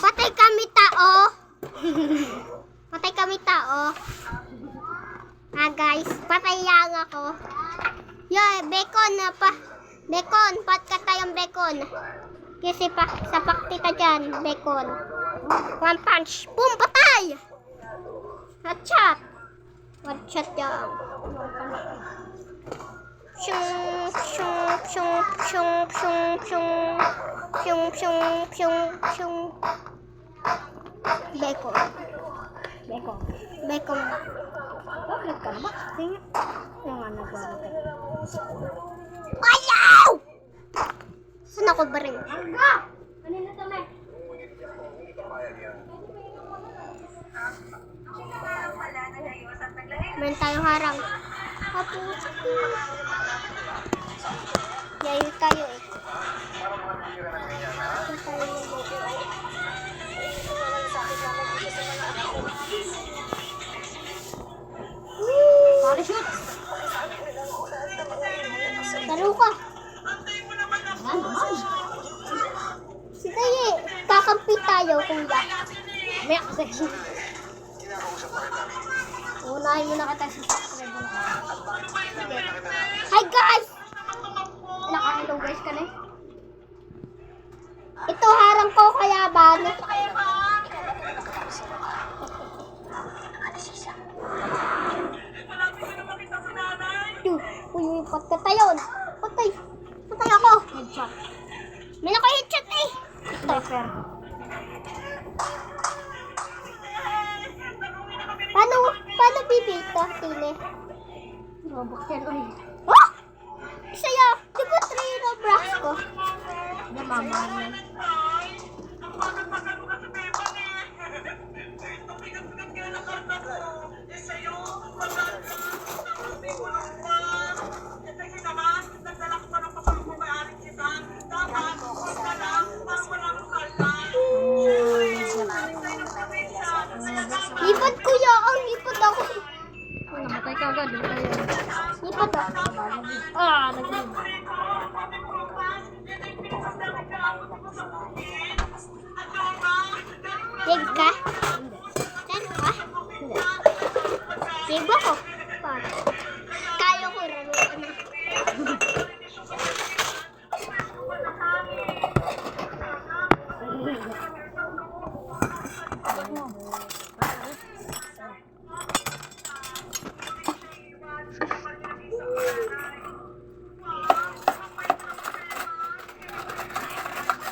Patay kami tao. Patay kami tao. Guys, patay lang ako. Bacon na pa. Bacon, pat ka tayong bacon. Kasi sapak kita dyan, bacon. One punch. Boom, patay! Headshot. Headshot yan. Shung, shung, shung, shung, shung, shung. Shung, shung, shung, shung. Bacon. Bacon. Bacon. Bakit ka naman? Sige. Yung nga nagbabatay. Ayaw! Saan ako ba rin? Kanina kami. Meron tayong harang. Apo. Yayo tayo eh. Parachute. Laro ka. Sige, kakampi tayo, kuya. May kasi. Unahin mo na kita sa subscribe mo. Sige. Hi guys! Nakakitaw guys ka na eh. Ito harang ko kaya ba? Uy, patay yun. Patay. Patay ako. Headshot. May naka-headshot eh. Sniper. Paano bibita, Tine? Robux yan uy. Oh! Saya, di ba 3 Robux ko? Namamahal yan. Lipad kuya, lipad ako. Namatay ka agad. Lipad ako. Naglag. Tig ka? Saan ka? Tig ako. Kaya ko raro na.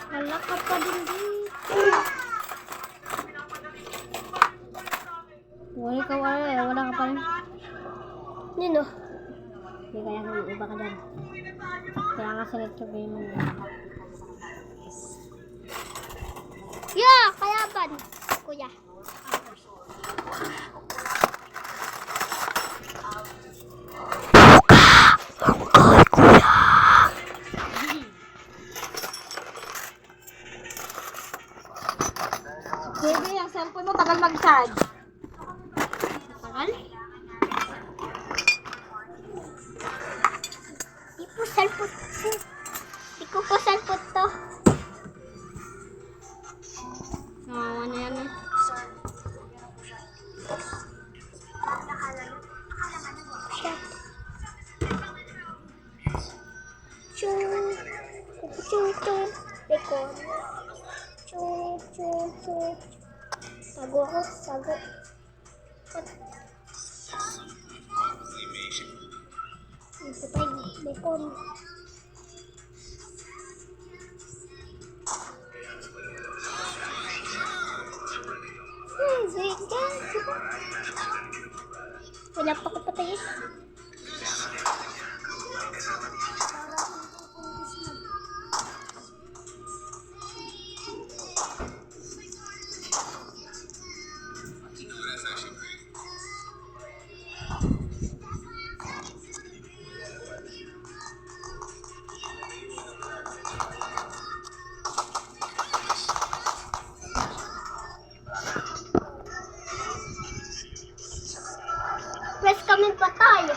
Wala ka pa din dito. Wala ka pa rin. Nino? Hindi kaya kung iba ka dyan. Kaya nga select ko game mo. Kaya ban, kuya. Baby, ang cellphone mo tagal mag-charge. Tagal? Di po salpot. Di ko po salpot to. Nawawa na yan eh. Chung. Chung, chung. Bacon. Chung, chung, chung. Tago ako, tago. Ito tayo, bacon. Bacon. Wala pa ko patay eh. Press kami patay.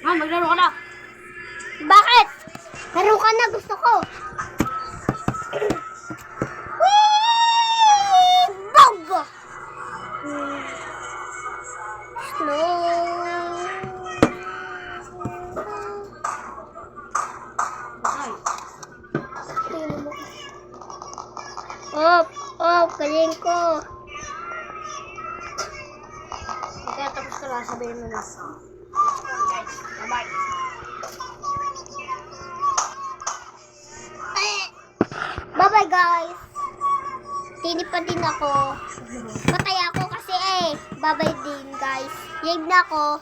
Maglaro ka na. Laro ka na, gusto ko. Whee! Bog! Slow. Ay. Galing ko. Kaya tapos ka lang, sabihin mo na. Guys, bye-bye. Bye-bye, guys. Tinip pa din ako. Patay ako kasi bye-bye din, guys. Yag na ako.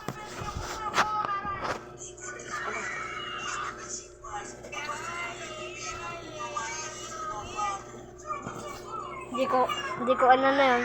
Hindi ko ano na yun.